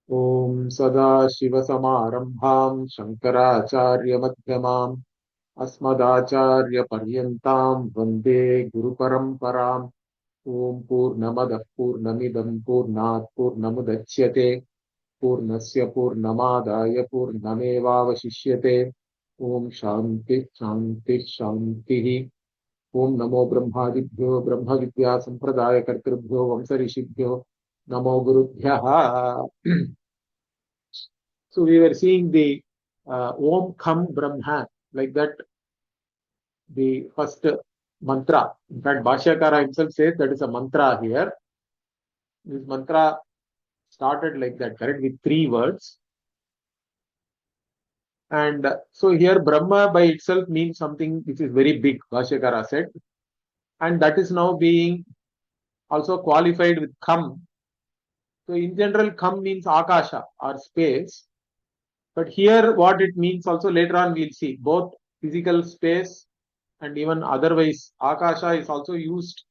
Om Sada Shiva Samarambham Shankaracharya Madhyamam Asmadacharya Paryantam Vande Guru Paramparam Om Purnamadah Purnamidam Purnat Purnamudachyate Purnasya Purnamadaya Purnamevavashishyate Om Shanti Shanti Shanti Om Namo Brahmadibhyo Brahma Vidya Sampradaya Kartribhyo Vamsarishibhyo Namo Gurubhyaha. So we were seeing the Om Kham Brahma, like that, the first mantra. In fact, Bhashyakara himself says that is a mantra here. This mantra started like that, correct, with three words. And so here Brahma by itself means something which is very big, Bhashyakara said. And that is now being also qualified with Kham. So in general, Kham means Akasha or space. But here what it means also later on we'll see. Both physical space and even otherwise, Akasha is also used.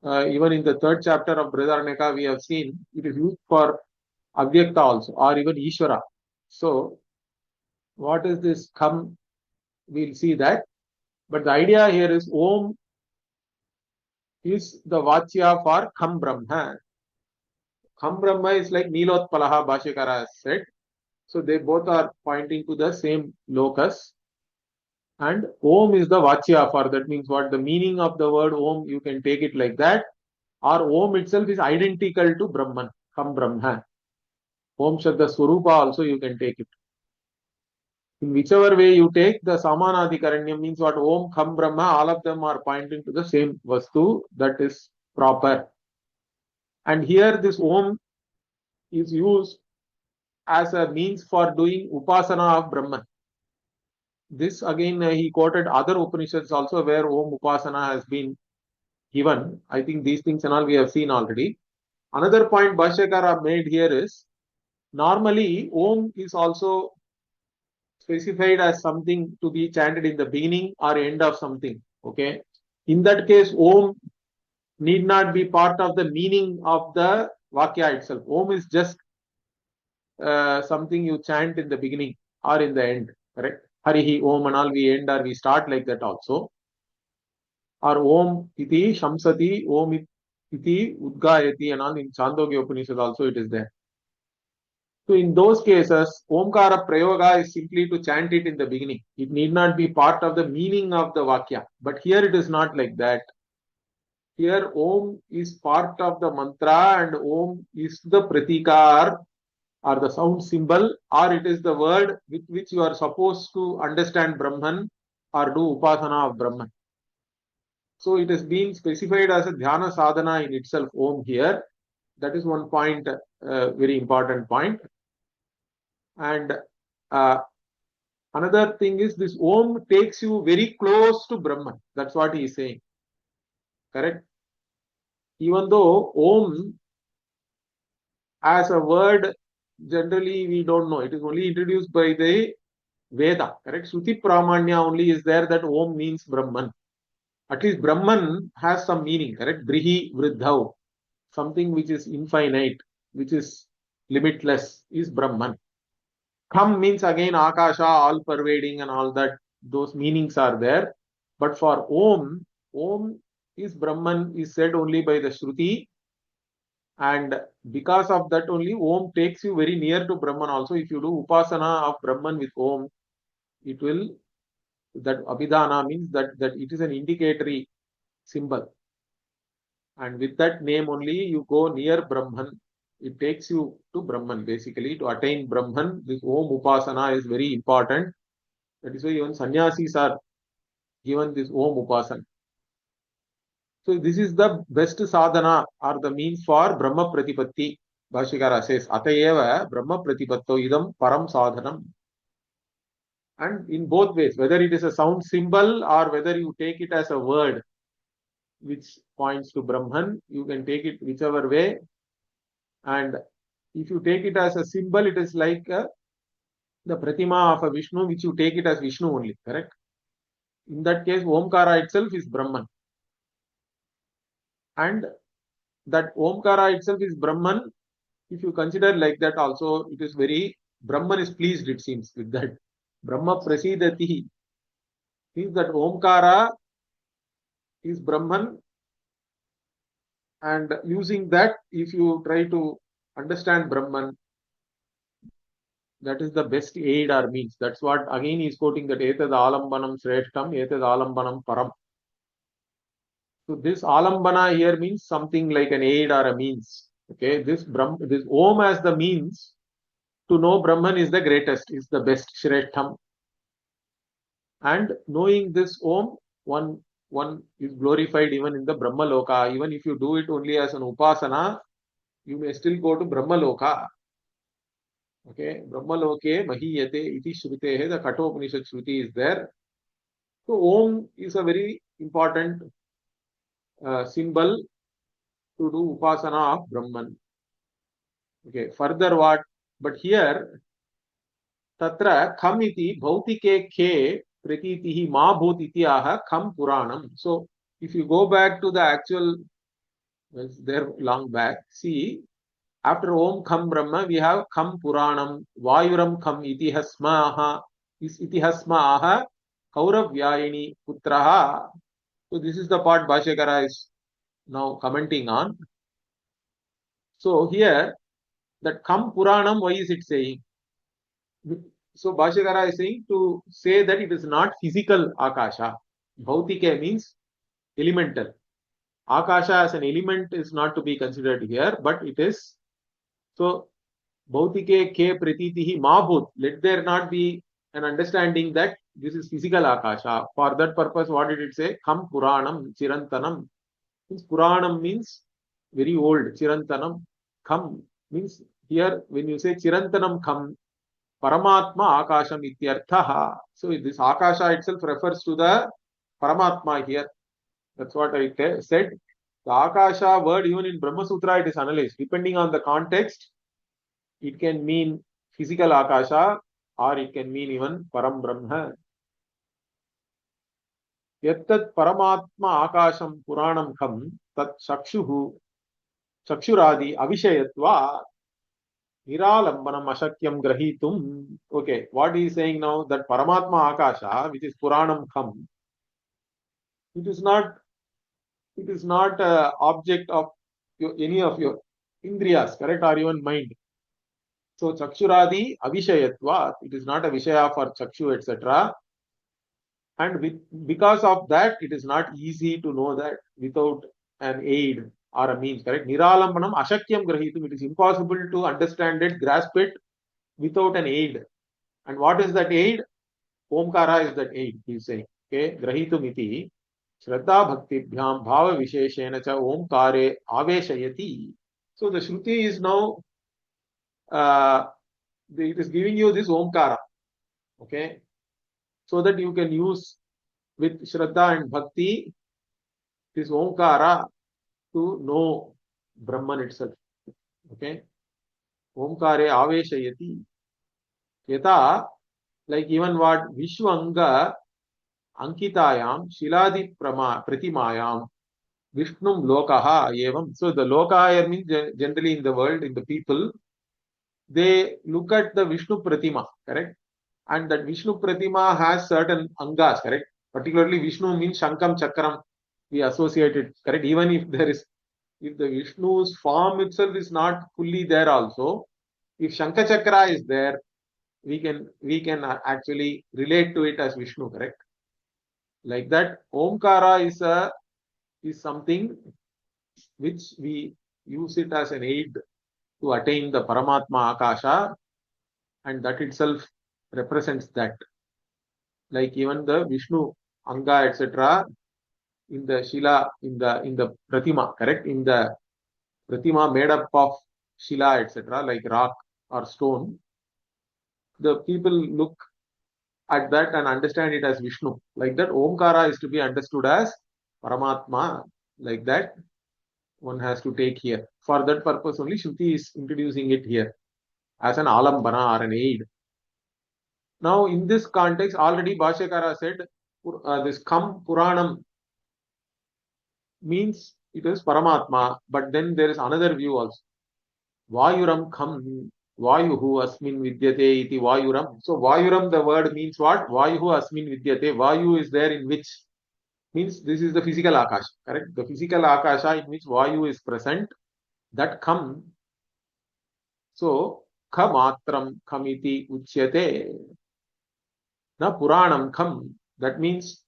Even in the third chapter of Brhadaranyaka, we have seen it is used for Avyakta also, or even Ishvara. So, what is this Kham? We'll see that. But the idea here is Om is the Vachya for Kham Brahma. Kham Brahma is like Nilotpalaha, Bhashyakara has said. So, they both are pointing to the same locus. And Om is the Vachya for that, means what the meaning of the word Om, you can take it like that. Or Om itself is identical to Brahman, Kham Brahma. Om Shabda Swarupa also you can take it. In whichever way you take, the Samanadikaranyam means what Om Kham Brahma, all of them are pointing to the same Vastu, that is proper. And here this Om is used as a means for doing Upasana of Brahman. This again he quoted other Upanishads also where Om Upasana has been given. I think these things and all we have seen already. Another point Bhashyakara made here is normally Om is also specified as something to be chanted in the beginning or end of something. Okay. In that case, Om need not be part of the meaning of the Vakya itself. Om is just something you chant in the beginning or in the end. Correct? Harihi Om and all we end or we start like that also. Or Om iti Shamsati, Om iti Udgayati and all in Chandogya Upanishad also it is there. So in those cases, Omkara Prayoga is simply to chant it in the beginning. It need not be part of the meaning of the Vakya. But here it is not like that. Here Om is part of the mantra and Om is the pratikar or the sound symbol or it is the word with which you are supposed to understand Brahman or do Upasana of Brahman. So it has been specified as a Dhyana Sadhana in itself, Om here. That is one point, very important point. And another thing is this Om takes you very close to Brahman. That's what he is saying. Correct? Even though Om as a word, generally we don't know. It is only introduced by the Veda. Correct? Shruti Pramanya only is there that Om means Brahman. At least Brahman has some meaning. Correct? Brihi Vriddhav. Something which is infinite, which is limitless, is Brahman. Kham means again Akasha, all pervading and all that. Those meanings are there. But for Om, Om is Brahman is said only by the Shruti. And because of that only, Om takes you very near to Brahman also. If you do Upasana of Brahman with Om, it will, that Abhidhana means that it is an indicatory symbol. And with that name only, you go near Brahman. It takes you to Brahman basically. To attain Brahman, this Om Upasana is very important. That is why even sannyasis are given this Om Upasana. So this is the best sadhana or the means for Brahma Pratipatti. Bhashikara says, Atayeva Brahma Pratipatto idam param sadhanam. And in both ways, whether it is a sound symbol or whether you take it as a word which points to Brahman, you can take it whichever way. And if you take it as a symbol, it is like the Pratima of a Vishnu, which you take it as Vishnu only, correct? In that case, Omkara itself is Brahman. And that Omkara itself is Brahman If you consider like that also, it is very, Brahman is pleased, it seems, with that. Brahma prasidati means that Omkara is Brahman, and using that, if you try to understand Brahman, that is the best aid or means. That's what again he is quoting, that etad alambanam shreshtam, etad alambanam param. So this alambana here means something like an aid or a means. Okay, this Om as the means to know Brahman is the greatest, is the best, Shreshtham. And knowing this Om, one is glorified even in the Brahma Loka. Even if you do it only as an upasana, you may still go to Brahma Loka. Okay, Brahma Loke Mahiyate iti Shrutehe, the Kathopanishad Shruti is there. So Om is a very important symbol to do upasana of Brahman. Okay, further what? But here, tatra kham iti bhautike khe pratitihi ma bhut iti aha kham puranam. So if you go back to the actual, well, there long back, see, after Om Kham Brahma, we have Kham Puranam, Vayuram Kham Itihasmaha, is Itihasmaha, Kauravyayini Putraha. So this is the part Bhashyakara is now commenting on. So here, that Kham Puranam, why is it saying? So Bhashyakara is saying to say that it is not physical Akasha. Bhautike means elemental. Akasha as an element is not to be considered here, but it is. So Bhautike ke pratitihi mabhut. Let there not be an understanding that this is physical Akasha. For that purpose, what did it say? Kham Puranam Chirantanam. Means Puranam means very old. Chirantanam. Kham means here when you say Chirantanam Kham, Paramatma Akasham ityarthaha. So this Akasha itself refers to the Paramatma here. That's what I said. The Akasha word, even in Brahma Sutra, it is analyzed. Depending on the context, it can mean physical Akasha or it can mean even Param Brahma. Yattat Paramatma Akasham Puranam Kham Tat Shakshuhu Shakshuradi Avishayatva Niralambanam Ashakyam Grahitum. Okay, what he is saying now, that Paramatma Akasha, which is Puranam Kham, it is not object of any of your indriyas, correct, or even mind. So Chakshuradi Avishayatva, it is not a Vishaya for Chakshu, etc. And because of that, it is not easy to know that without an aid or a means, correct? Niralambanam Ashakyam Grahitum, it is impossible to understand it, grasp it without an aid. And what is that aid? Omkara is that aid, he is saying. Okay, Grahitum iti Shraddha Bhaktibhyam Bhava Visheshena cha Omkare Aveshayati. So the Shruti is now, it is giving you this Omkara. Okay, so that you can use with Shraddha and Bhakti this Omkara to know Brahman itself. Okay, Omkare Aveshayati. Yata, like even what Vishwanga Ankitayam Shiladi Pratimayam Vishnum Lokaha Evam. So the Lokaha means generally in the world, in the people, they look at the Vishnu Pratima, correct? And that Vishnu Pratima has certain angas, correct? Particularly Vishnu means Shankam Chakram, we associate it, correct? Even if if the Vishnu's form itself is not fully there also, if Shankha Chakra is there, we can actually relate to it as Vishnu, correct? Like that, Omkara is something which we use it as an aid to attain the Paramatma Akasha, and that itself represents that. Like even the Vishnu Anga, etc., in the Shila, in the Pratima, correct? In the Pratima made up of Shila, etc., like rock or stone, the people look at that and understand it as Vishnu. Like that, Omkara is to be understood as Paramatma. Like that, one has to take here. For that purpose only, Shruti is introducing it here as an alambana or an aid. Now, in this context, already Bhashyakara said this Kham Puranam means it is Paramatma, but then there is another view also. Vayuram kham, Vayuhu asmin vidyate iti Vayuram. So Vayuram, the word means what? Vayuhu asmin vidyate. Vayu is there in which? Means this is the physical Akasha, correct? The physical Akasha in which Vayu is present. That kham. So khamatram khamiti uchyate. Na Puranam kham. That means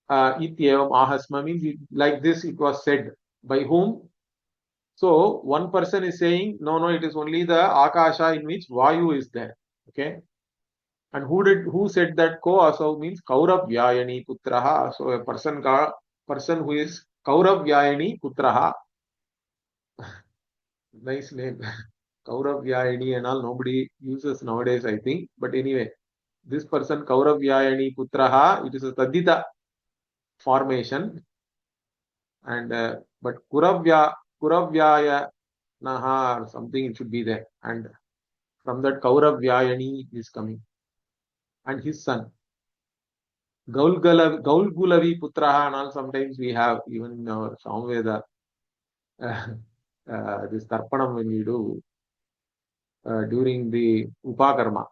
ityevam ahasma means like this it was said. By whom? So one person is saying, no, it is only the Akasha in which Vayu is there. Okay. And who said that ko asau means Kaurav Vyayani Putraha. So a person who is Kaurav Vyayani Putraha. Nice name. Kaurav Vyayani and all nobody uses nowadays, I think. But anyway, this person Kaurav Vyayani Putraha, it is a Tadita formation. And but Kuravyaya Naha or something it should be there. And from that Kaurav Vyayani is coming. And his son. Gaulgulavi Putraha and all sometimes we have even in our Samveda this Tarpanam when we do during the Upakarma.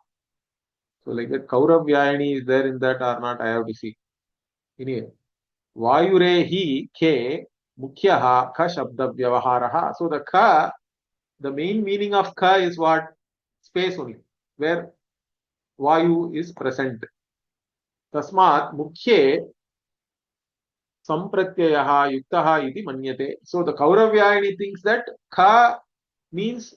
So like that Kaurav Vyayani is there in that or not I have to see. Anyway, Vayure hi ke mukhyaha kha shabda vyavaharaha. So the main meaning of kha is what? Space only, where Vayu is present. Tasmat mukhye Sampratyayaha yuktaha iti manyate. So the Kauravyayani thinks that Kha means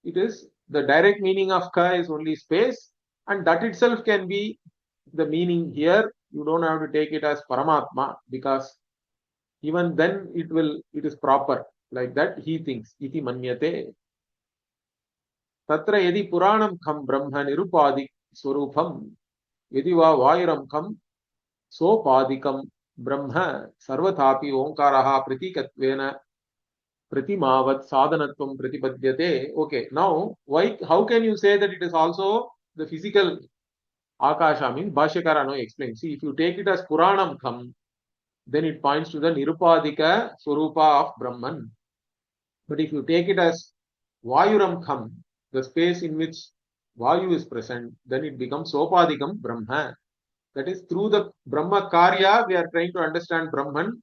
it is the direct meaning of Kha is only space, and that itself can be the meaning here. You don't have to take it as Paramatma because even then it is proper. Like that he thinks. Iti manyate. Tatra yadi Puranam kham Brahma nirupadi swarupam yadi va Vayuram kham sopadikam Brahma sarvathapi omkaraha pratikattvena pratimavat sadhanatvam pratipadyate. Okay, now how can you say that it is also the physical Akasha means Bhashyakara now explains. See, if you take it as Puranam kham, then it points to the Nirupadika Swarupa of Brahman. But if you take it as Vayuram kham, the space in which Vayu is present, then it becomes Sopadikam Brahma. That is through the Brahma Karya, we are trying to understand Brahman.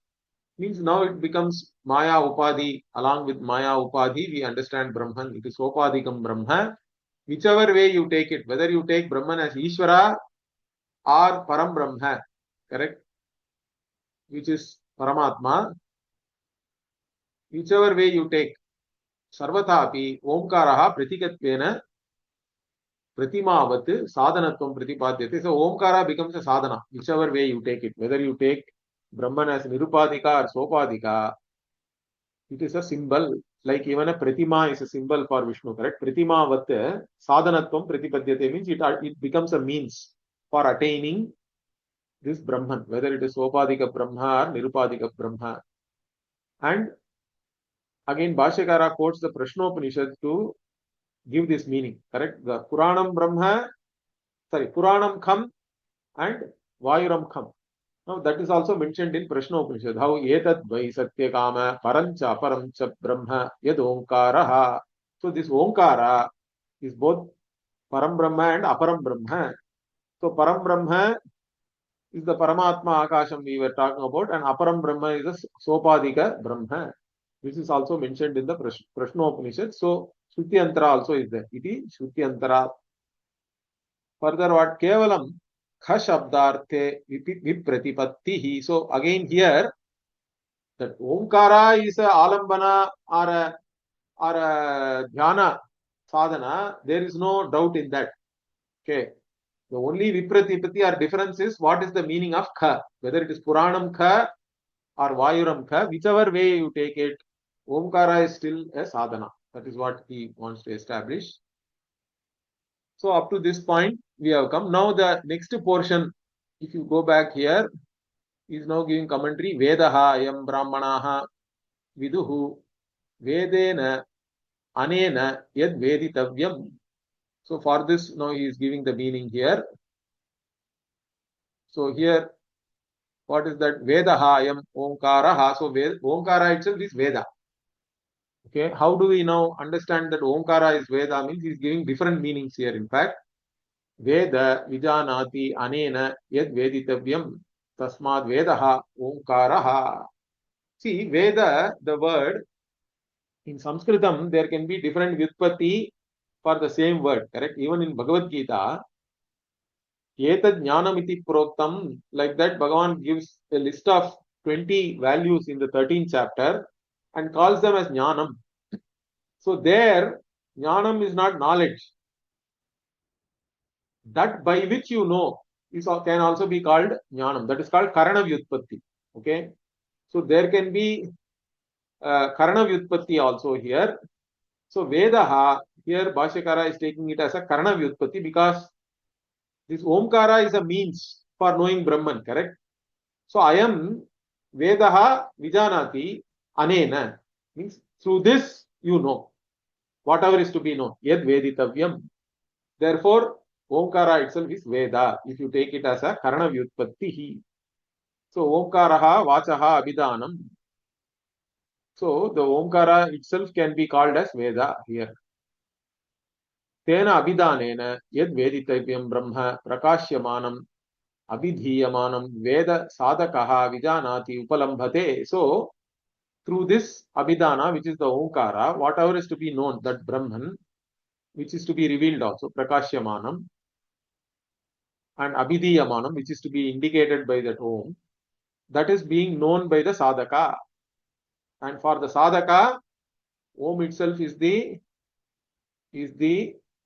Means now it becomes Maya Upadhi. Along with Maya Upadhi, we understand Brahman. It is Sopadikam Brahma. Whichever way you take it, whether you take Brahman as Ishvara or Param Brahma, correct? Which is Paramatma. Whichever way you take, Sarvathapi Omkaraha Pratikattvena Pratimavat Sadhanatvam Pratipadyate. So Omkara becomes a sadhana, whichever way you take it. Whether you take Brahman as Nirupadika or Sopadika, it is a symbol. Like even a Pratima is a symbol for Vishnu, correct? Pratimavat Sadhanatvam Pratipadyate means it becomes a means for attaining this Brahman, whether it is Sopadika Brahma or Nirupadika Brahma. And again, Bhashyakara quotes the Prashnopanishad to give this meaning, correct? The Puranam Kham and Vayuram Kham. Now that is also mentioned in Prashnopanishad. How etat vai satya kama parancha paramcha brahma yad omkaraha. So this omkara is both param brahma and aparam brahma. So param brahma is the paramatma akasham we were talking about, and aparam brahma is the sopadika brahma. This is also mentioned in the Prashnopanishad. So Shruti also is there. Iti Shruti. Further, what kevalam kha shabdarte vipratipattihi. So again here, that Omkara is a alambana or a dhyana sadhana. There is no doubt in that. Okay. The only vipratipatti or difference is what is the meaning of kha. Whether it is Puranam kha or Vayuram kha, whichever way you take it, Omkara is still a sadhana. That is what he wants to establish. So up to this point, we have come. Now the next portion, if you go back here, is now giving commentary. Vedaha ayam brahmanaha viduhu vedena anena yad veditavyam. So for this, now he is giving the meaning here. So here, what is that? Vedaha ayam omkaraha. So Omkara itself is Veda. Okay, how do we now understand that Omkara is Veda? Means he is giving different meanings here. In fact, Veda Vijanati Anena Yad Veditavyam Tasmad Vedaha Omkaraha. See, Veda, the word in Sanskritam, there can be different Vyutpatti for the same word, correct? Even in Bhagavad Gita, Etad Jnanamiti Proktam, like that, Bhagavan gives a list of 20 values in the 13th chapter and calls them as Jnanam. So there, Jnanam is not knowledge. That by which you know can also be called Jnanam. That is called Karana Vyutpatti. Okay. So there can be Karana Vyutpatti also here. So Vedaha, here Bhashyakara is taking it as a Karana Vyutpatti because this Omkara is a means for knowing Brahman, correct? So I am Vedaha Vijanati Anena. Means through this you know whatever is to be known. Yad Veditavyam. Therefore, Omkara itself is Veda, if you take it as a Karana Vyutpatti. So, Omkaraha Vachaha Abhidanam. So, the Omkara itself can be called as Veda here. Tena Abhidanena Yad Veditavyam Brahma Prakashyamanam Abhidhiyamanam Veda Sadakaha Vijanati Upalambhate. So, through this Abhidana, which is the Omkara, whatever is to be known, that Brahman, which is to be revealed also, Prakashyamanam, and Abhidiyamanam, which is to be indicated by that Om, that is being known by the sadhaka. And for the sadhaka, Om itself is the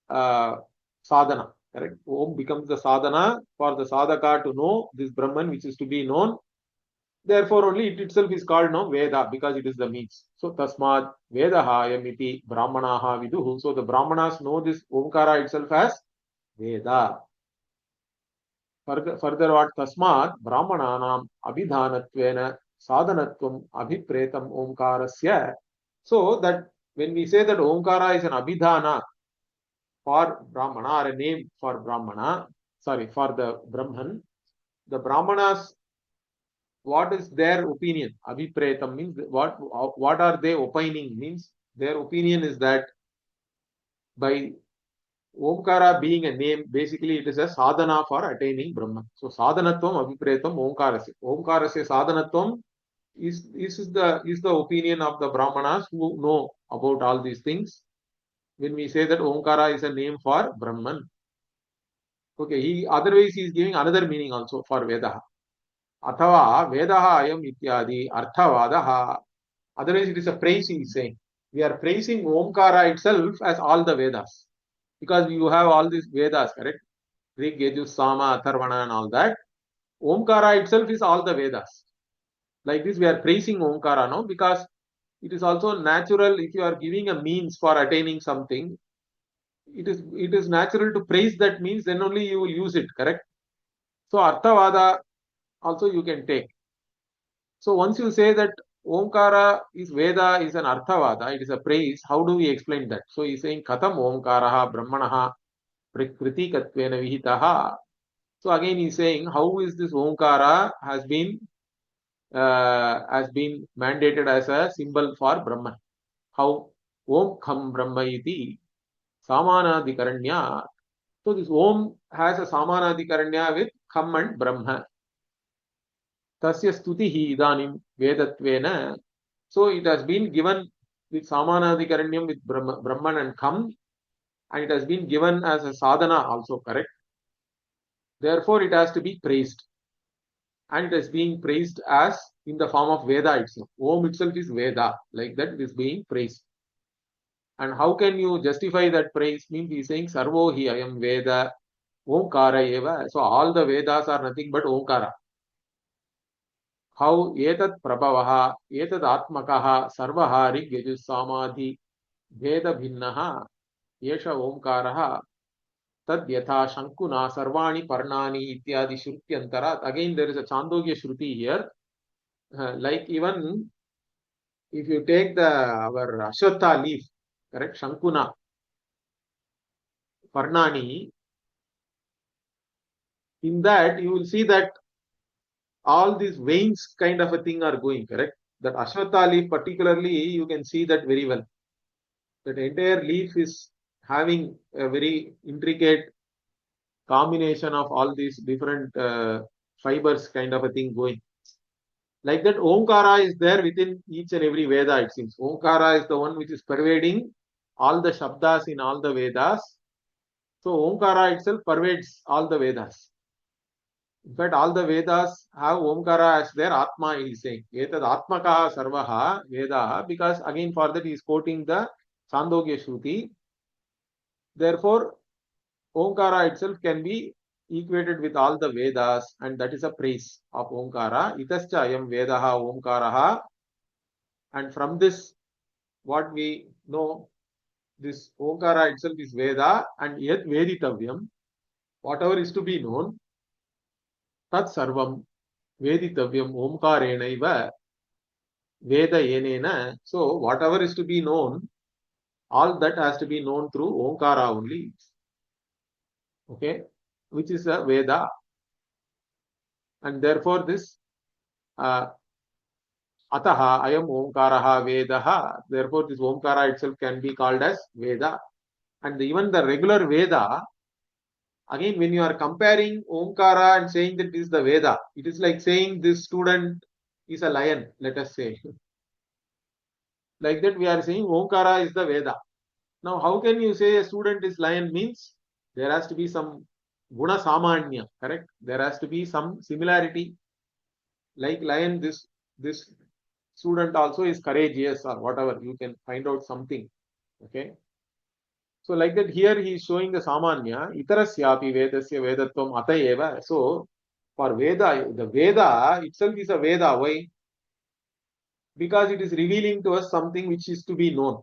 sadhana. Correct? Om becomes the sadhana for the sadhaka to know this Brahman, which is to be known. Therefore, only it itself is called now Veda because it is the means. So, Tasmad Vedaha Yamiti Brahmanaha Viduhu. So, the Brahmanas know this Omkara itself as Veda. Further what? Tasmat Brahmananam Abhidhanatvena Sadhanatvam Abhipretam Omkarasya. So that when we say that Omkara is an Abhidhana for Brahmana or a name for Brahmana, sorry, for the Brahman, the Brahmanas, what is their opinion? Abhipretam means what are they opining? Means their opinion is that by Omkara being a name, basically it is a sadhana for attaining Brahman. So sadhanatvam abhipretam Omkarasya. Omkarasya sadhanatvam is the opinion of the Brahmanas who know about all these things. When we say that Omkara is a name for Brahman. Okay, otherwise he is giving another meaning also for Vedaha. Athava Vedaha ayam ityadi arthavadaha. Otherwise it is a praise he is saying. We are praising Omkara itself as all the Vedas. Because you have all these Vedas, correct? Rig, Yajur, Sama, Atharvana and all that. Omkara itself is all the Vedas. Like this, we are praising Omkara now because it is also natural if you are giving a means for attaining something. It is natural to praise that means, then only you will use it, correct? So Arthavada also you can take. So once you say that Omkara is Veda is an Arthavada, it is a praise, how do we explain that? So he is saying Katham Omkaraha Brahmanaha Prakriti Katvena Vihitaha. So again he is saying how is this Omkara has been mandated as a symbol for Brahman. How Om Kham Brahma iti Samanadikaranya. So this Om has a Samanadikaranya with Kham and Brahma. Tasya Stutihi Idanim Vedatvena. So it has been given with Samanadikaranyam with Brahman and Kham, and it has been given as a sadhana also, correct? Therefore it has to be praised. And it is being praised as in the form of Veda itself. Om itself is Veda, like that it is being praised. And how can you justify that praise? Means he is saying Sarvo hi ayam Veda Omkara eva. So all the Vedas are nothing but Omkara. How etat prabhavaha, etat atmakaha, sarvaha rig yajus samadhi, Veda bhinnaha, yesha Omkaraha, tad yatha shankuna sarvani parnani ityadi shrutyantara. Again there is a Chandogya Shruti here. Like even if you take our Ashwatha leaf, correct, Shankuna, Parnani, in that you will see that all these veins kind of a thing are going, correct? That Ashwatha leaf particularly, you can see that very well. That entire leaf is having a very intricate combination of all these different fibers kind of a thing going. Like that, Omkara is there within each and every Veda, it seems. Omkara is the one which is pervading all the Shabdas in all the Vedas. So Omkara itself pervades all the Vedas. In fact, all the Vedas have Omkara as their Atma, he is saying. Etad Atmakaha Sarvaha Vedaha, because again for that he is quoting the Chandogya Shruti. Therefore, Omkara itself can be equated with all the Vedas, and that is a praise of Omkara. Itascha ayam Vedaha Omkaraha. And from this, what we know, this Omkara itself is Veda, and yet Veditavyam, whatever is to be known, Tat Sarvam Veditavyam Omkarenaiva Veda Yenena. So, whatever is to be known, all that has to be known through Omkara only. Okay, which is a Veda. And therefore, this Ataha ayam Omkaraha Vedaha. Therefore, this Omkara itself can be called as Veda. And even the regular Veda, again, when you are comparing Omkara and saying that this is the Veda, it is like saying this student is a lion, let us say. Like that, we are saying Omkara is the Veda. Now, how can you say a student is lion? Means there has to be some Guna Samanya, correct? There has to be some similarity. Like lion, this student also is courageous or whatever. You can find out something. Okay. So like that here he is showing the Samanya, Itarasyapi Vedasya Vedatvam Atayeva. So for Veda, the Veda itself is a Veda. Why? Because it is revealing to us something which is to be known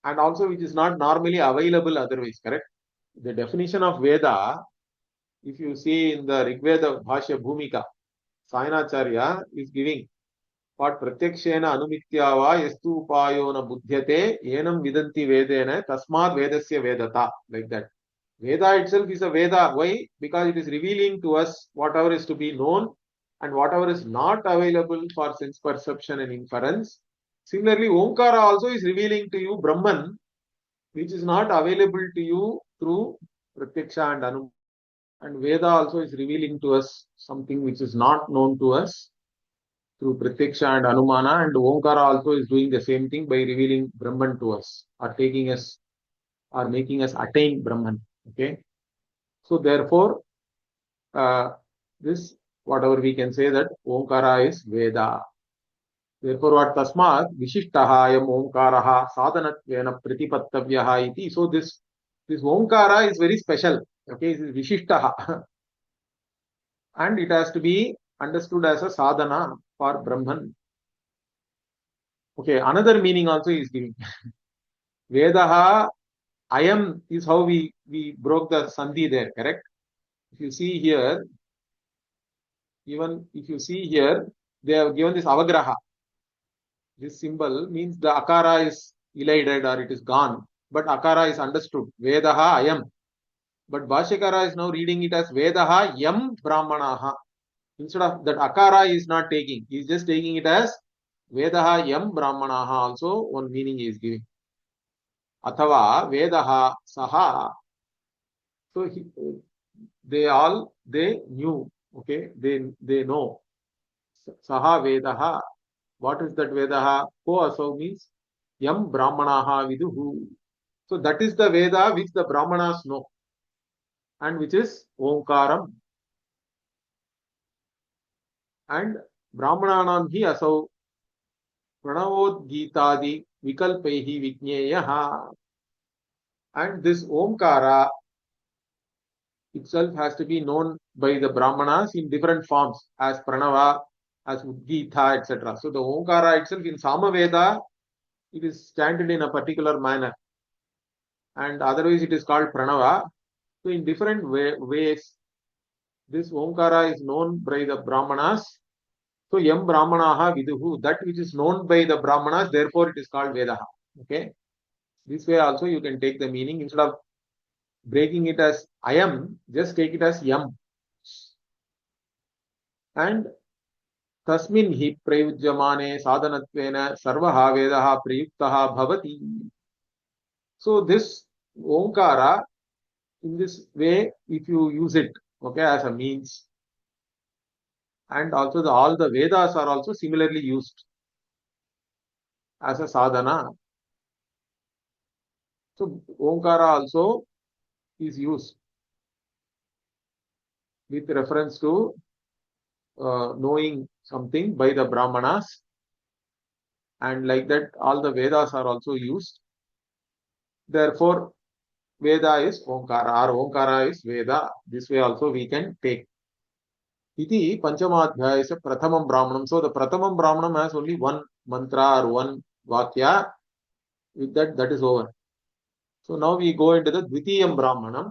and also which is not normally available otherwise, correct? The definition of Veda, if you see in the Rigveda Bhashya Bhumika, Sayanacharya is giving what pratyakshena anumitya va yastu upayo na buddhyate enam vidanti vedena tasmad vedasya vedata, like that. Veda itself is a Veda. Why? Because it is revealing to us whatever is to be known and whatever is not available for sense perception and inference. Similarly, Omkara also is revealing to you Brahman, which is not available to you through Pratyaksha and Anu. And Veda also is revealing to us something which is not known to us through Pratyaksha and Anumana. And Omkara also is doing the same thing by revealing Brahman to us or taking us or making us attain Brahman. Okay. So therefore, this whatever we can say that Omkara is Veda. Therefore, what Tasmat Vishishtaha ayam Omkaraha sadhanatvena pratipattavyaha iti. So this Omkara is very special. Okay, it is Vishishtaha. And it has to be understood as a sadhana for Brahman. Okay, another meaning also is giving. Vedaha ayam is how we broke the sandhi there, correct? If you see here, even if you see here, they have given this avagraha. This symbol means the akara is elided or it is gone, but akara is understood. Vedaha ayam. But Bhashyakara is now reading it as Vedaha yam brahmanaha. Instead of that akara is not taking, he is just taking it as Vedaha yam brahmanaha. Also, one meaning he is giving. Athava Vedaha saha. So they knew. Okay, they know. Saha Vedaha. What is that Vedaha? Ko asau means yam brahmanaha viduhu. So that is the Veda which the Brahmanas know and which is Omkaram. And Brahmananam hi asau pranavod vikalpaihi vijñeyaha. And this Omkara itself has to be known by the Brahmanas in different forms as Pranava, as Udgita, etc. So the Omkara itself in Samaveda, it is chanted in a particular manner. And otherwise it is called Pranava. So in different ways, this Omkara is known by the Brahmanas. So yam Brahmanaha viduhu, that which is known by the Brahmanas, therefore it is called Vedaha. Okay. This way also you can take the meaning. Instead of breaking it as ayam, just take it as yam. And tasmin hi prayujyamane sadhanatvena sarvaha vedaha prayuktaha bhavati. So this Omkara, in this way, if you use it, okay, as a means, and also all the Vedas are also similarly used as a sadhana. So Omkara also is used with reference to knowing something by the Brahmanas, and like that all the Vedas are also used. Therefore, Veda is Omkara, or Omkara is Veda. This way also we can take. Iti Panchamadhyaya is a Prathamam Brahmanam. So the Prathamam Brahmanam has only one mantra or one Vakya. With that, that is over. So now we go into the Dvitiyam Brahmanam.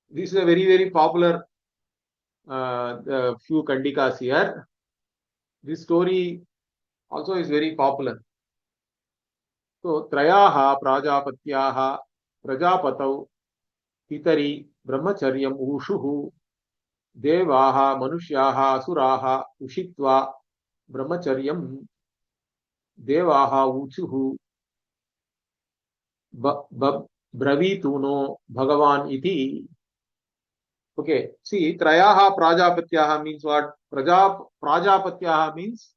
This is a very, very popular few Kandikas here. This story also is very popular. So Trayaha Prajapatyaha Prajapatau Pitari Brahmacharyam Ushuhu Devaha Manushyaha Asuraha Ushitva Brahmacharyam Devaha Uchuhu Bravituno Bhagavan iti. Okay, see, Trayaha Prajapatyaha means what? Prajapatyaha means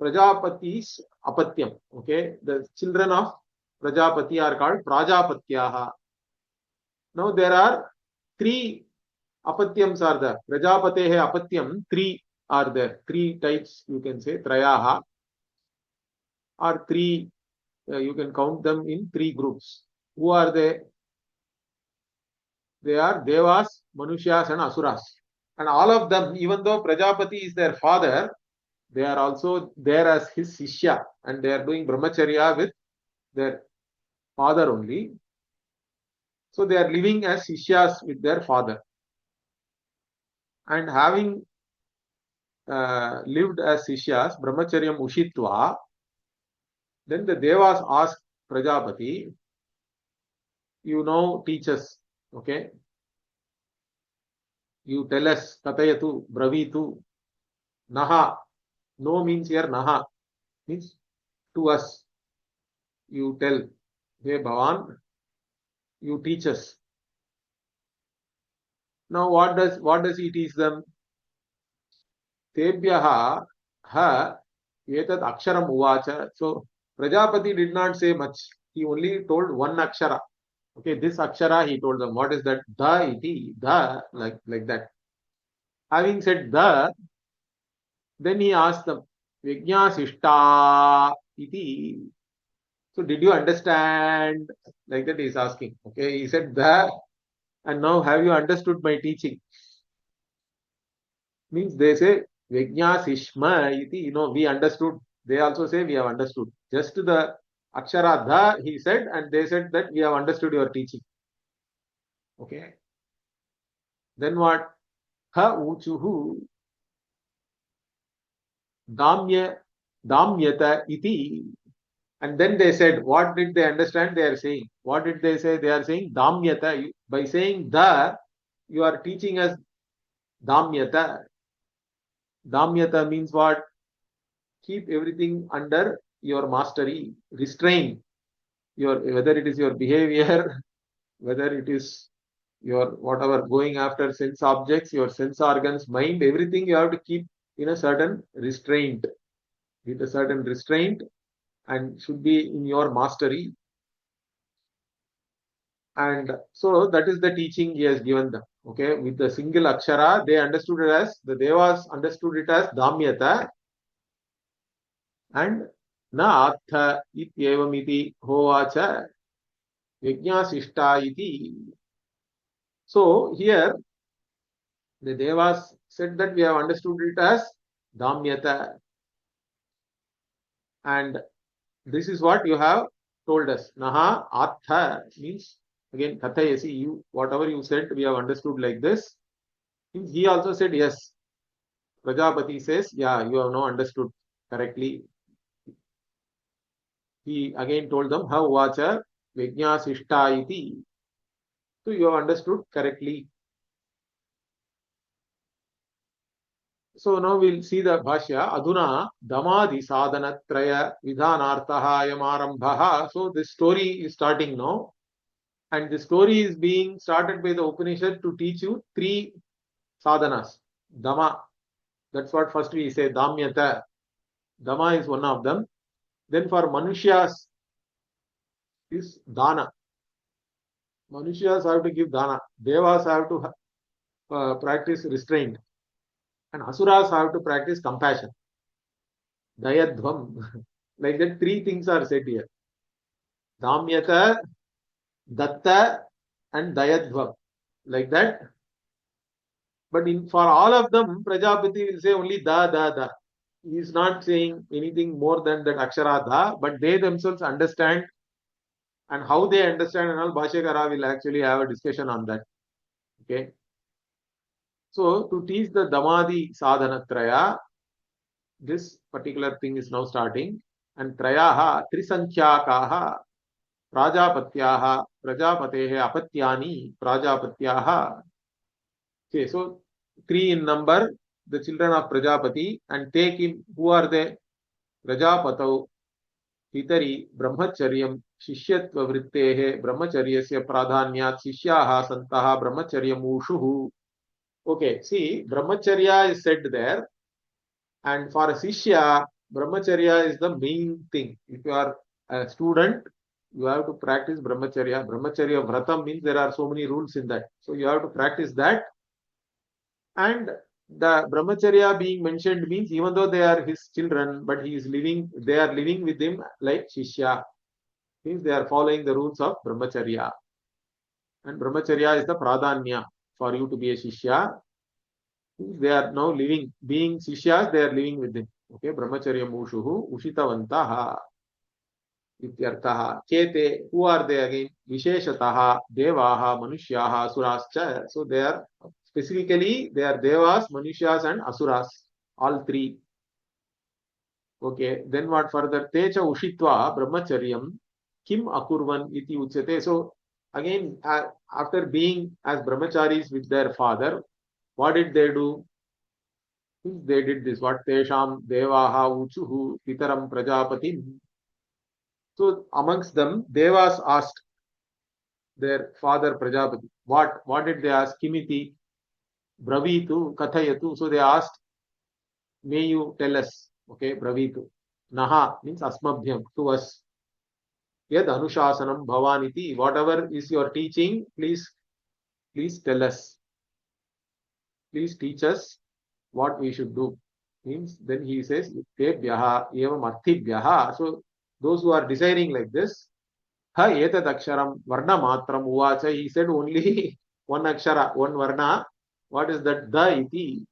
Prajapati's apatyam. Okay, the children of Prajapati are called Prajapatyaha. Now there are three apatyams are there. Prajapatehe apatyam, three are there. Three types you can say, Trayaha, or three, you can count them in three groups. Who are they? They are Devas, Manushas and Asuras. And all of them, even though Prajapati is their father, they are also there as his Sishya, and they are doing Brahmacharya with their father only. So they are living as Sishyas with their father. And having lived as Sishyas, Brahmacharyam Ushitva, then the Devas ask Prajapati, you now teach us, okay? You tell us, Katayatu, Bravitu, Naha. No means here Naha, means to us. You tell, hey Bhavan, you teach us. Now what does he teach them? Tebhyaha ha etad aksharam uvacha. So Prajapati did not say much. He only told one akshara. Okay, this akshara he told them. What is that? Da iti, da, like that. Having said da, then he asked them, Vijnasishta iti. So did you understand? Like that he is asking. Okay, he said da, and now have you understood my teaching? Means they say Vijnasishma iti, we understood. They also say we have understood. Just the akshara dha he said, and they said that we have understood your teaching. Okay. Then what? Ha uchuhu damyata iti. And then they said, what did they understand? They are saying. What did they say? They are saying damyata. By saying the, you are teaching us damyata. Damyata means what? Keep everything under your mastery, restrain your, whether it is your behavior, whether it is your whatever going after sense objects, your sense organs, mind, everything you have to keep in a certain restraint, with a certain restraint, and should be in your mastery. And so that is the teaching he has given them. Okay, with the single akshara, they understood it as, the Devas understood it as damyata, and na atha ityevam iti hovacha Vijnasishta iti. So here the Devas said that we have understood it as Damyata. And this is what you have told us. Naha Atha means, again, Kathayasi, you, whatever you said, we have understood like this. He also said, yes. Prajapati says, yeah, you have now understood correctly. He again told them, how vacha Vijnasishta iti. So you have understood correctly. So now we'll see the bhashya. Aduna damadi sadhanatraya vidhanartaha yamarambhaha. So this story is starting now. And the story is being started by the Upanishad to teach you three sadhanas. Dama, that's what first we say, Damyata. Dama is one of them. Then for Manushya's is Dana. Manushya's have to give Dana. Devas have to practice restraint. And Asuras have to practice compassion. Dayadvam. Like that, three things are said here. Damyata, Datta, and Dayadvam. Like that. But for all of them, Prajapati will say only da, da, da. He is not saying anything more than that Akshara da, but they themselves understand, and how they understand and all, Bhashyakara will actually have a discussion on that. Okay. So to teach the Damadi Sadhanatraya, this particular thing is now starting. And Trayaha, Trisankhyaakaha, Prajapatyaha, Prajapatehe Apatyani, Prajapatyaha. Okay, so three in number, the children of Prajapati, and take in, who are they? Prajapatau, Pitari, Brahmacharyam, Shishyatva Vrittehe, Brahmacharyasya Pradhanyat, Shishyaha Santaha, Brahmacharyam Ushuhu. Okay, see, Brahmacharya is said there, and for a Shishya, Brahmacharya is the main thing. If you are a student, you have to practice Brahmacharya. Brahmacharya Vratam means there are so many rules in that. So you have to practice that. And the Brahmacharya being mentioned means even though they are his children, but he is living, they are living with him like Shishya. Means they are following the rules of Brahmacharya. And Brahmacharya is the Pradhanya for you to be a Shishya. They are now living, being Shishyas, they are living with him. Okay, Brahmacharya Mushuhu, Ushitavantaha. Ityartaha. Kete, who are they again? Visheshataha, Devaha, Manushyaha, Asurascha. So they are specifically, they are Devas, Manushas, and Asuras. All three. Okay, then what further? Techa Ushitva, Brahmacharyam, Kim Akurvan iti uchate. So again, after being as brahmacharis with their father, what did they do? They did this. What Tesham Devaha Uchuhu Pitaram Prajapatim. So amongst them, Devas asked their father Prajapati. What did they ask? Kimiti, Bravitu, Kathayatu. So they asked, may you tell us? Okay, Bravitu. Naha means Asmabhyam, to us. Yad Anushasanam Bhavaniti. Whatever is your teaching, please tell us. Please teach us what we should do. Means then he says, Tebhyaha evam arthibhyaha. So those who are deciding like this, Ha etad aksharam varna matram uvacha. He said only one akshara, one varna. What is that? Da iti.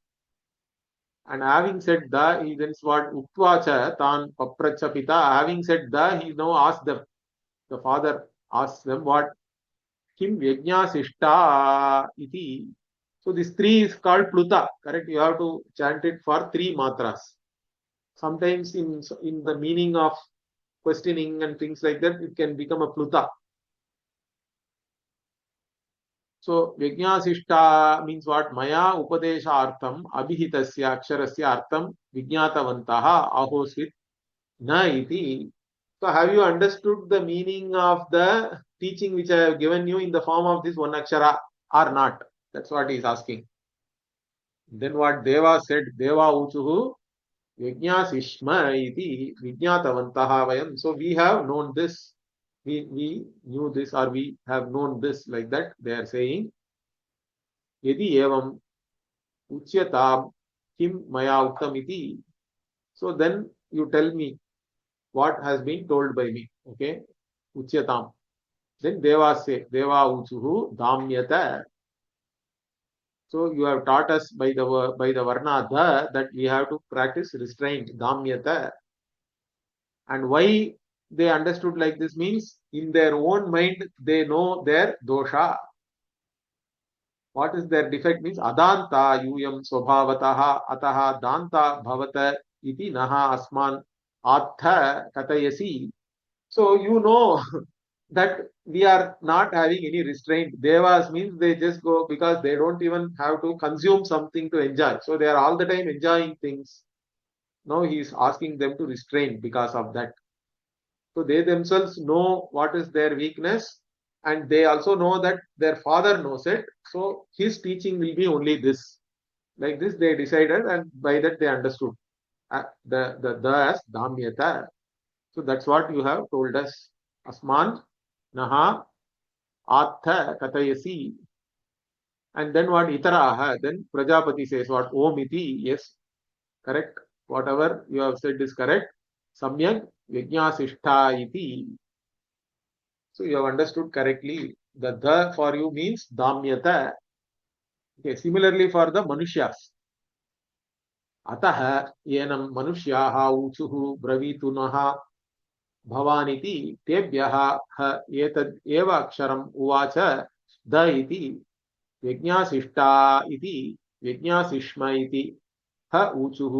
And having said da, he then what? Utvacha tan papracha pita. Having said da, he now asked them. The father asks them what? Kim yajnasishta iti. So this three is called pluta. Correct? You have to chant it for three matras. Sometimes in the meaning of questioning and things like that, it can become a pluta. So Vijnasishta means what? Maya Upadesha Artham Abhihitasya Aksharasya Artham Vijnatavantaha Ahosvit Na iti. So have you understood the meaning of the teaching which I have given you in the form of this one akshara or not? That's what he is asking. Then what Deva said, Deva Uchuhu Vijnasishma iti Vijnatavantaha Vayam. So we have known this. We knew this, or we have known this, like that. They are saying, Yadi evam uchyatam kim maya uttam iti. So then you tell me what has been told by me. Okay, uchyatam. Then Deva say, Deva uchuhu damyata. So you have taught us by the varna dha that we have to practice restraint, damyata. And why they understood like this means in their own mind they know their dosha. What is their defect means adanta yuyam swabhavataha ataha danta bhavata iti naha asman atha katayasi. So you know that we are not having any restraint. Devas means they just go because they don't even have to consume something to enjoy. So they are all the time enjoying things. Now he is asking them to restrain because of that. So they themselves know what is their weakness, and they also know that their father knows it. So his teaching will be only this. Like this, they decided, and by that they understood the as damyata. So that's what you have told us. Asman naha atha katayasi. And then what itaraha? Then Prajapati says what omiti. Yes, correct. Whatever you have said is correct. Samyak yajnasishta iti. So you have understood correctly. The for you means damyata. Okay. Similarly for the manushas. Atah yenam manushyaha uchuhu bravitunaha भवानिति तेभ्यः ह एतद् एव अक्षरम् उवाच the इति यज्ञासिष्टा इति यज्ञासिष्म इति ह ऊचुः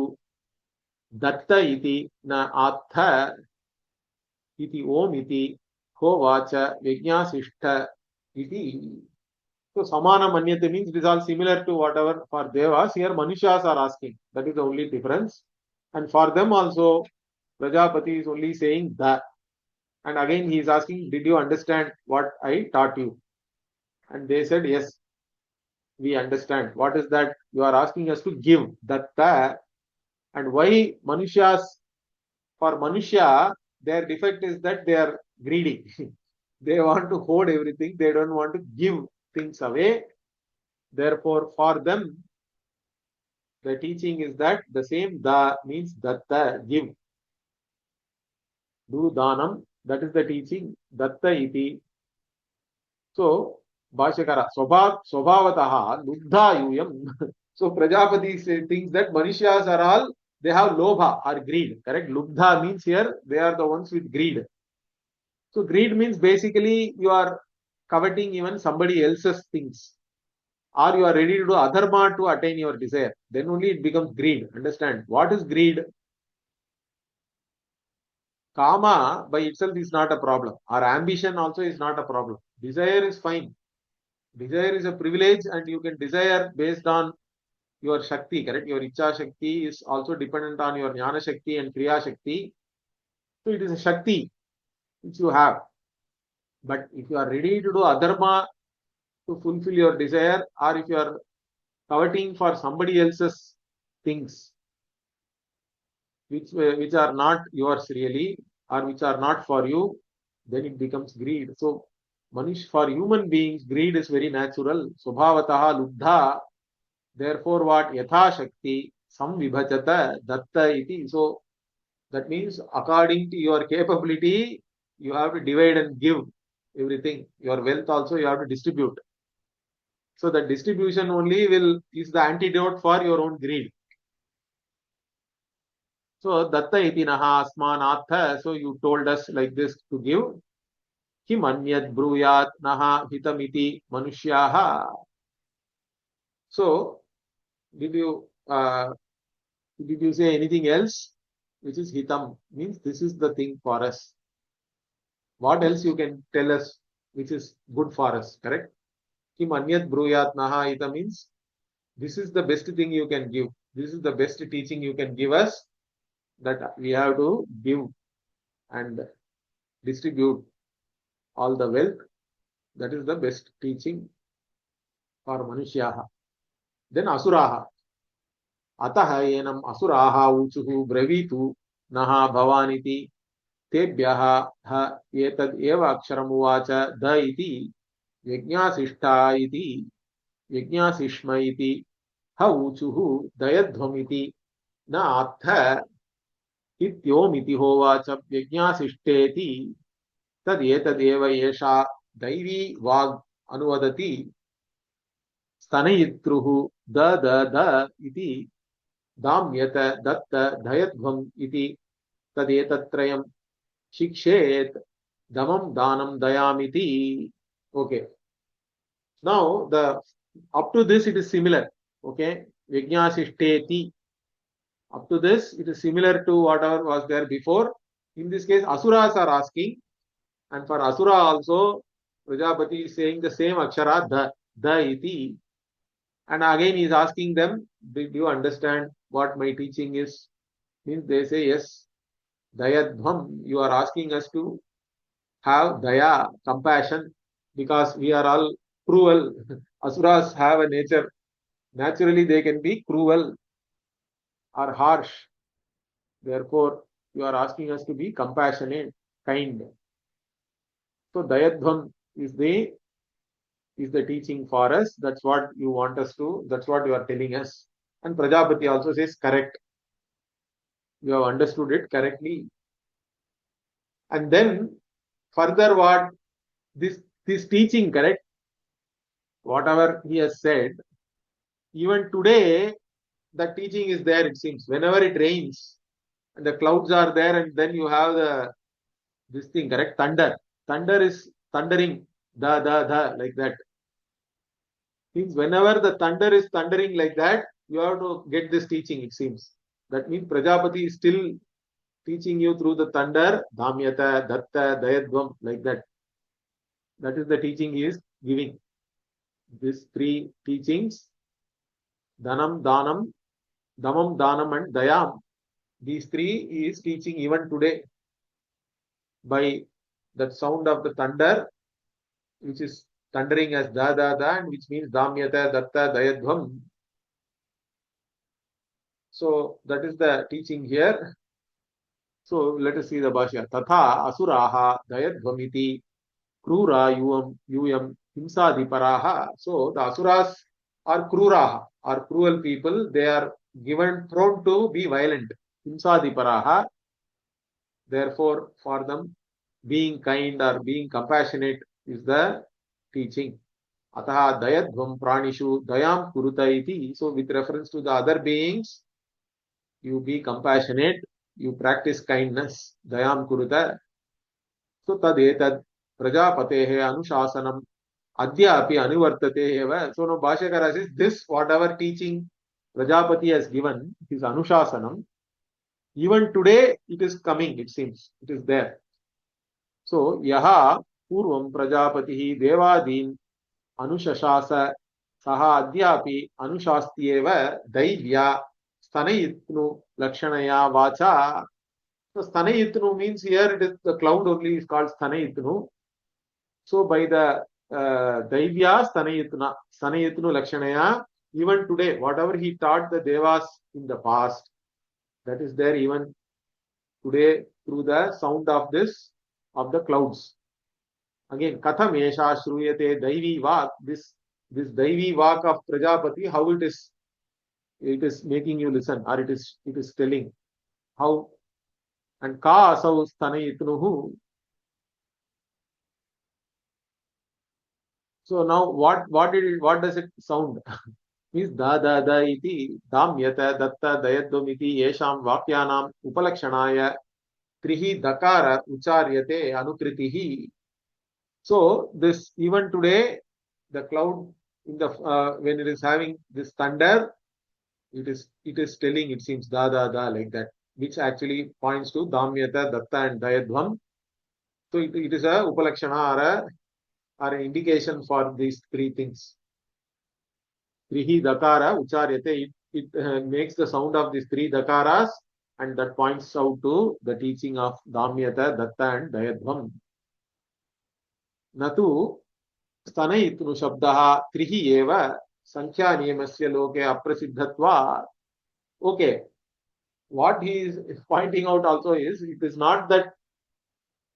दत्त इति न आत्थ इति ओम इति होवाच यज्ञासिष्ठ इति. So samana manyate means it is all similar to whatever for devas. Here manushas are asking. That is the only difference. And for them also Prajapati is only saying the. And again he is asking, did you understand what I taught you? And they said, yes, we understand. What is that? You are asking us to give datta. And why manushas? For manushya, their defect is that they are greedy. They want to hoard everything. They don't want to give things away. Therefore, for them, the teaching is that the same da means datta, give. Do danam. That is the teaching. Datta iti. So, Bhashyakara, Swabhavataha, Lubdha Yuyam. So, Prajapati thinks that Manushyas are all, they have lobha or greed. Correct? Lubdha means here, they are the ones with greed. So, greed means basically you are coveting even somebody else's things. Or you are ready to do adharma to attain your desire. Then only it becomes greed. Understand? What is greed? Kama by itself is not a problem. Or ambition also is not a problem. Desire is fine. Desire is a privilege, and you can desire based on your Shakti, correct? Your Icha Shakti is also dependent on your Jnana Shakti and Kriya Shakti. So it is a Shakti which you have. But if you are ready to do adharma to fulfill your desire, or if you are coveting for somebody else's things, which are not yours really, or which are not for you, then it becomes greed. So, Manish, for human beings, greed is very natural. Subhavataha lubdha. Therefore, what yatha shakti samvibhajata datta iti. So that means according to your capability, you have to divide and give everything. Your wealth also you have to distribute. So the distribution only is the antidote for your own greed. So datta iti naha asmanatha. So you told us like this to give. Kim anyad bruyat naha hitamiti manushyaha. So did you say anything else? Which is hitam, means this is the thing for us. What else you can tell us which is good for us, correct? Kim anyat bruyat naha hitam means this is the best thing you can give. This is the best teaching you can give us, that we have to give and distribute all the wealth. That is the best teaching for manushyaha. Then asuraha. Ataha enam asuraha uchuhu bravitu naha bhavaniti तेभ्यः ह एतद् एव अक्षरम् उवाच the इति यज्ञासिष्ठा इति यज्ञासिष्म इति ह ऊचुः दयध्वमिति न आत्थ इत्योमिति होवाच यज्ञासिष्ठेति तदेतदेव एषा दैवी वाग् अनुवदति स्तनयित्रुः द इति दाम्यत दत्त दयध्वम् इति तदेतत्त्रयम् शिक्षेत damam danam dayamiti. Okay. Now the up to this it is similar. Okay. Vijnasishteti. Up to this it is similar to whatever was there before. In this case, asuras are asking, And for Asura also, Prajapati is saying the same Akshara, the iti. And again he is asking them, did you understand what my teaching is? Means they say, yes, Dayadhvam, you are asking us to have daya, compassion, because we are all cruel. Asuras have a nature. Naturally, they can be cruel or harsh. Therefore, you are asking us to be compassionate, kind. So, Dayadhvam is the teaching for us. That's what you want us to. That's what you are telling us. And Prajapati also says, correct. You have understood it correctly. And then further, what this teaching, correct? Whatever he has said, even today, the teaching is there. It seems whenever it rains and the clouds are there, and then you have this thing, correct? Thunder is thundering, the like that. Means whenever the thunder is thundering like that, you have to get this teaching. It seems that means Prajapati is still teaching you through the thunder, Dhamyata, Datta, Dayadvam, like that. That is the teaching he is giving. These three teachings, Dhanam, Dhanam, Dhamam, Dhanam, and Dayam. These three he is teaching even today by that sound of the thunder, which is thundering as da, and which means Dhamyata, Datta, Dayadvam. So that is the teaching here. So let us see the bhashya. Tatha asuraha dayadvamiti krura yuyam himsadiparaha. So the asuras are kruraha, are cruel people. They are given, prone to be violent. Himsadiparaha. Therefore, for them, being kind or being compassionate is the teaching. Ataha dayadvam pranishu dayam kuruta iti. So with reference to the other beings, you be compassionate, you practice kindness, dayam kuruta. So tadetad prajapatehe anushasanam adyapi anuvartate eva. So now Bhashyakara says this, whatever teaching Prajapati has given, his anushasanam, even today it is coming, it seems, it is there. So yaha purvam prajapati devadin anushashasa saha adyapi anushastiyeva daivya stanayitnu lakshanaya vacha. So Stanayitnu means here it is the cloud only is called Stanayitnu. So by the Daivya Stanayitnu Lakshanaya, even today, whatever he taught the Devas in the past, that is there even today through the sound of of the clouds. Again, Katham Esha Shruyate Daivi Vak, this Daivi Vak of Prajapati, how it is making you listen, or it is telling how. And ka asau stanayitnuhu. So now what does it sound? Means da iti damyata datta dayadvam iti yesham vakyanam upalakshanaya trihi dakara ucharyate anukritihi. So this even today the cloud in the when it is having this thunder, it is telling, it seems da like that, which actually points to damyata datta and dayadvam. So it is a upalakshana or an indication for these three things. Trihi dakara ucharyate. It makes the sound of these three dakaras, and that points out to the teaching of Damyata, Datta, and Dayadvam. Natu stanayitnu shabdaha trihi eva sankhya niyamasya loke aprasiddhatva. Okay, what he is pointing out also is, it is not that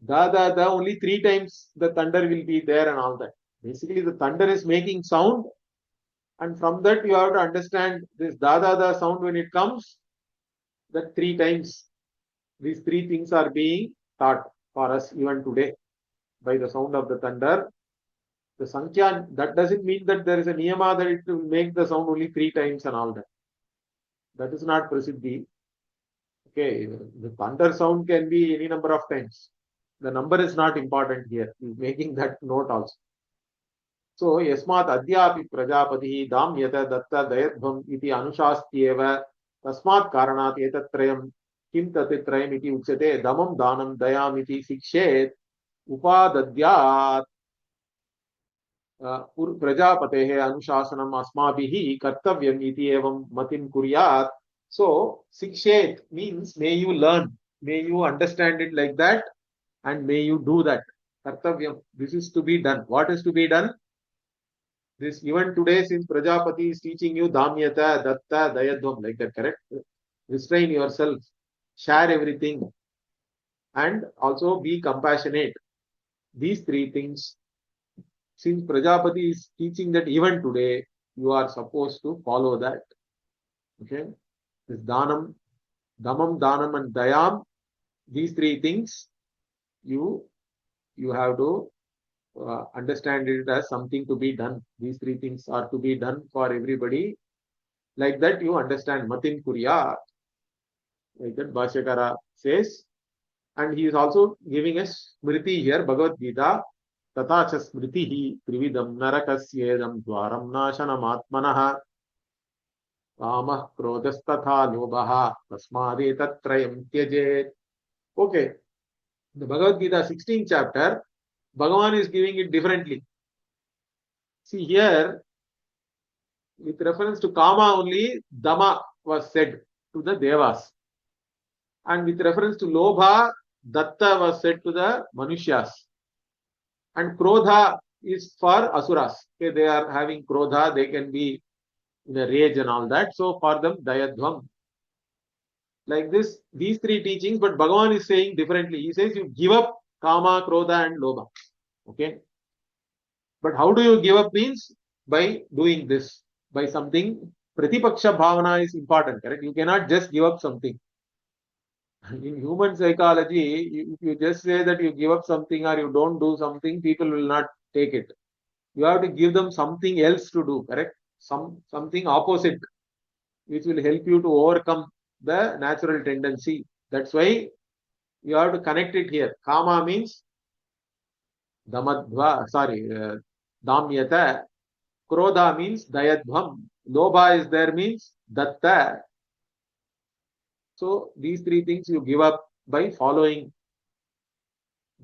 da only three times the thunder will be there and all that. Basically, the thunder is making sound, and from that you have to understand this da sound when it comes, that three times these three things are being taught for us even today by the sound of the thunder. The Sankhya, that doesn't mean that there is a niyama that it will make the sound only three times and all that. That is not prasiddhi. Okay, the thunder sound can be any number of times. The number is not important here. He's making that note also. So, yasmat adyapi prajapati damyata datta dayadvam iti anushastyeva tasmat karanat etatrayam kim tatitrayam iti uchate damam danam dayam iti shikshet. उपादद्यात् प्रजापतेः अनुशासनम् अस्माभिः कर्तव्यम् इति एवं मतिं कुर्यात्. So, शिक्षेत means may you learn, may you understand it like that, and may you do that. Kartavyam, this is to be done. What is to be done? This even today, since Prajapati is teaching you Damyata, Datta, Dayadvam, like that, correct? Restrain yourself, share everything, and also be compassionate. These three things, since Prajapati is teaching that even today, you are supposed to follow that. Okay? This Danam, Damam, Danam, and Dayam, these three things, you have to understand it as something to be done. These three things are to be done for everybody. Like that, you understand Matin Kuriya, like that Bhashyakara says. And he is also giving us Smriti here, Bhagavad Gita. Tatacha Smritihi Trividam Narakasyedam Dwaram Nashanam Atmanaha Kamah Krodastatha Lobaha Tasmade Tatrayam Tyajet. Okay, the Bhagavad Gita 16th chapter, Bhagavan is giving it differently. See here, with reference to Kama only, Dama was said to the Devas. And with reference to Lobha, Datta was said to the Manushyas. And Krodha is for Asuras. Okay, they are having Krodha, they can be in a rage and all that. So for them, Dayadvam. Like this, these three teachings, but Bhagavan is saying differently. He says you give up Kama, Krodha, and Lobha. Okay. But how do you give up means by doing this, by something. Pratipaksha bhavana is important, correct? You cannot just give up something. In human psychology, if you just say that you give up something or you don't do something, people will not take it. You have to give them something else to do, correct? Something opposite, which will help you to overcome the natural tendency. That's why you have to connect it here. Kama means damadva, damyata. Krodha means dayadvam. Lobha is there means datta. So these three things you give up by following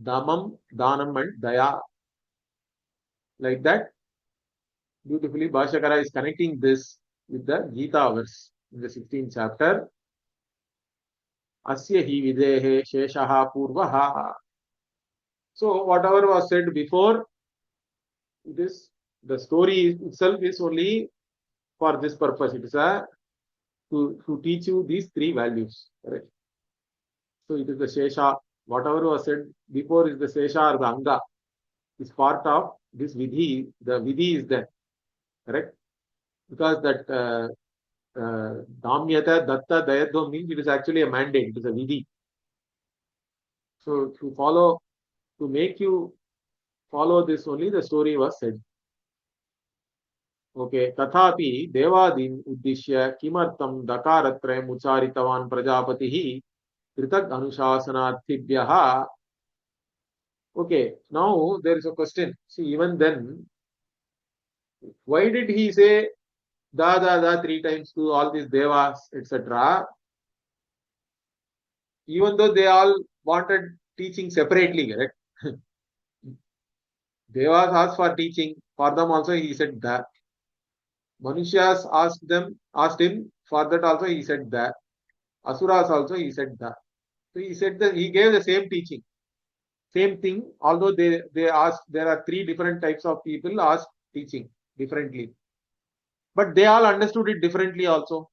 Damam, Danam, and Daya. Like that, beautifully, Bhashyakara is connecting this with the Gita verse in the 16th chapter. Asya hi videhe sheshaha purvaha. So, whatever was said before, it is the story itself is only for this purpose. It is to teach you these three values. Correct? So, it is the shesha. Whatever was said before is the shesha or the anga. Is part of this vidhi. The vidhi is there. Correct? Because that Damyata, Datta, Dayadvam means it is actually a mandate, it is a vidhi. So to make you follow this only, the story was said. Okay, Tathapi Devadin Uddishya Kimartam Dakaratrayam Ucharitavan Prajapatihi Kritag Anushasanarthibhyaha. Okay, now there is a question. See, even then, why did he say da three times to all these devas, etc.? Even though they all wanted teaching separately, correct? Devas asked for teaching. For them also he said that. Manusyas asked him, for that also he said that. Asuras also he said that. So he said that he gave the same teaching. Same thing, although they asked, there are three different types of people asked teaching differently. But they all understood it differently also.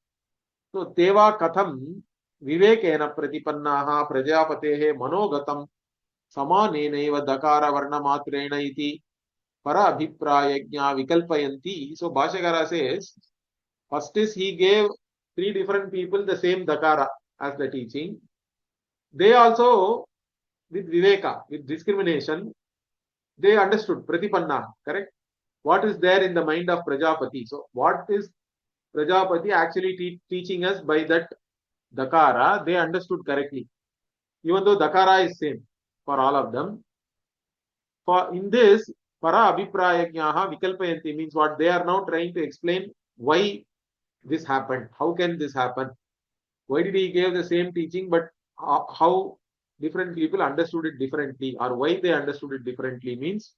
So Deva Katham Vivekena Pratipannaha Prajapatehe Manogatam Samaneneva Dakara Varna Matrena iti Para Abhiprayajna Vikalpayanti. So Bhashyakara says, first is he gave three different people the same Dakara as the teaching. They also, with Viveka, with discrimination, they understood Pratipanna, correct? What is there in the mind of Prajapati? So what is Prajapati actually teaching us by that Dakara? They understood correctly. Even though Dakara is same for all of them. For in this, Para Abhiprayajnaha Vikalpayanti means what they are now trying to explain why this happened. How can this happen? Why did he give the same teaching, but how different people understood it differently, or why they understood it differently means,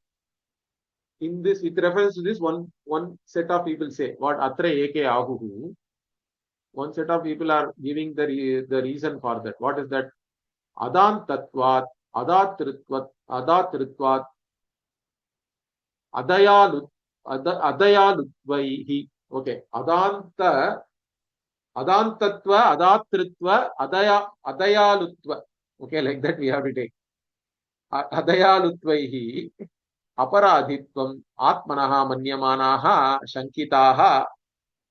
in this, with reference to this, one set of people say, what atra eke ahuhu, one set of people are giving the reason for that. What is that? Adantatvat, adatritvat, adayalut, adayalutvaihi. Okay, adantatva, adatritva, adayalutva. Okay, like that we have to take. Adayalutvaihi, aparadhitvam, atmanaha manyamanaha, shankitaha,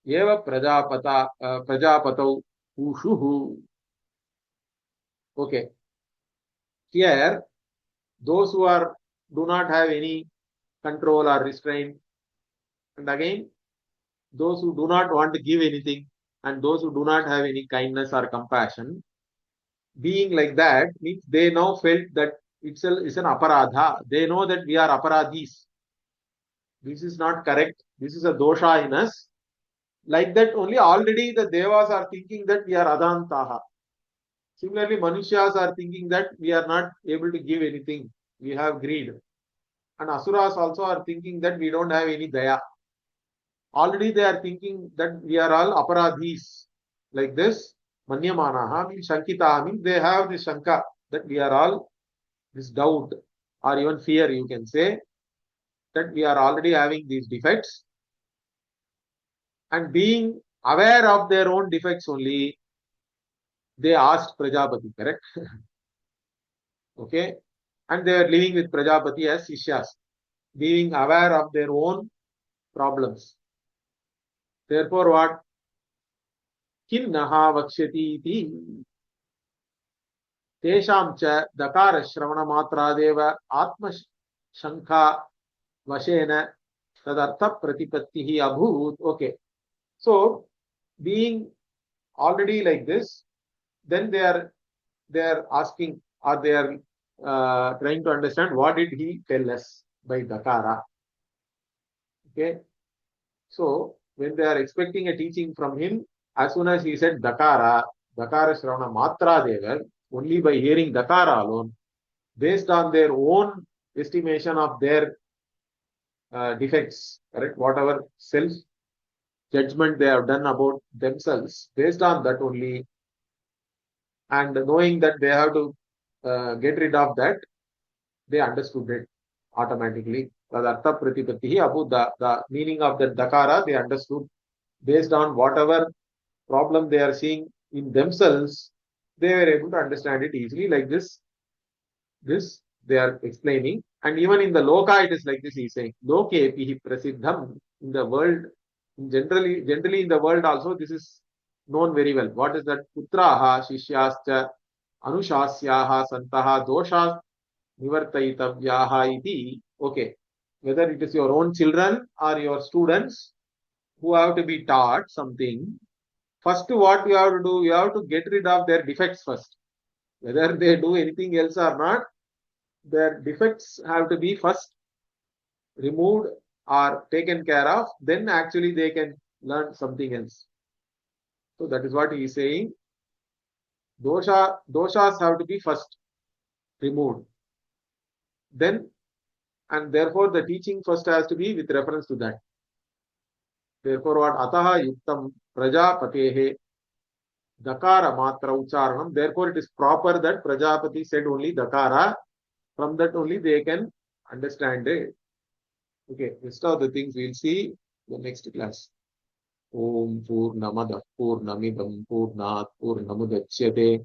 eva prajapatau ushuhu. Okay, here those who do not have any control or restraint, and again those who do not want to give anything, and those who do not have any kindness or compassion, being like that means they now felt that itself is an aparadha. They know that we are aparadhis. This is not correct. This is a dosha in us. Like that only already the devas are thinking that we are adantaha. Similarly, Manusyas are thinking that we are not able to give anything. We have greed. And Asuras also are thinking that we don't have any daya. Already they are thinking that we are all aparadhis. Like this, Manyamanaha means Shankita means they have this Shanka that we are all, this doubt or even fear, you can say, that we are already having these defects. And being aware of their own defects only, they asked Prajapati, correct? Okay. And they are living with Prajapati as Sishyas, being aware of their own problems. Therefore, what? Kinnaha vakshyati iti tesham cha dakara shravana matradeva atma shankha vashena tadartha pratipattihi abhut. Okay. So, being already like this, then they are asking, or they are trying to understand what did he tell us by dakara. Okay. So, when they are expecting a teaching from him, as soon as he said dakara shravana matra devar, only by hearing dakara alone, based on their own estimation of their defects, correct? Whatever self judgment they have done about themselves, based on that only, and knowing that they have to get rid of that, they understood it automatically. Tadartha pratipattihi abu, the meaning of the dakara they understood based on whatever problem they are seeing in themselves, they were able to understand it easily. Like this they are explaining. And even in the loka, it is like this. He is saying, loke pihi prasiddham, in the world, generally in the world also, this is known very well. What is that? Putraha shishyascha anushasyaha santaha doshas nivartaitavyaha iti. Okay. Whether it is your own children or your students who have to be taught something, first what you have to do, you have to get rid of their defects first. Whether they do anything else or not, their defects have to be first removed or taken care of, then actually they can learn something else. So that is what he is saying. Doshas have to be first removed. Then, and therefore the teaching first has to be with reference to that. Therefore, what ataha yuktam prajapatehe dakara matra ucharanam. Therefore, it is proper that Prajapati said only dakara. From that only they can understand it. Okay, rest of the things we'll see in the next class. Om Purnamada Purnamidam Purnat Purnamudachyate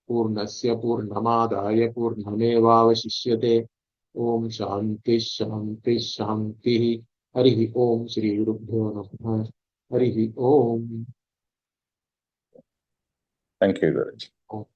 Purnasya Purnamadaya Purnamevavashishyate. Om Shanti Shanti Shanti. Harihi Om Shri Gurubhyo Namaha. Harihi Om. Thank you, Guruji.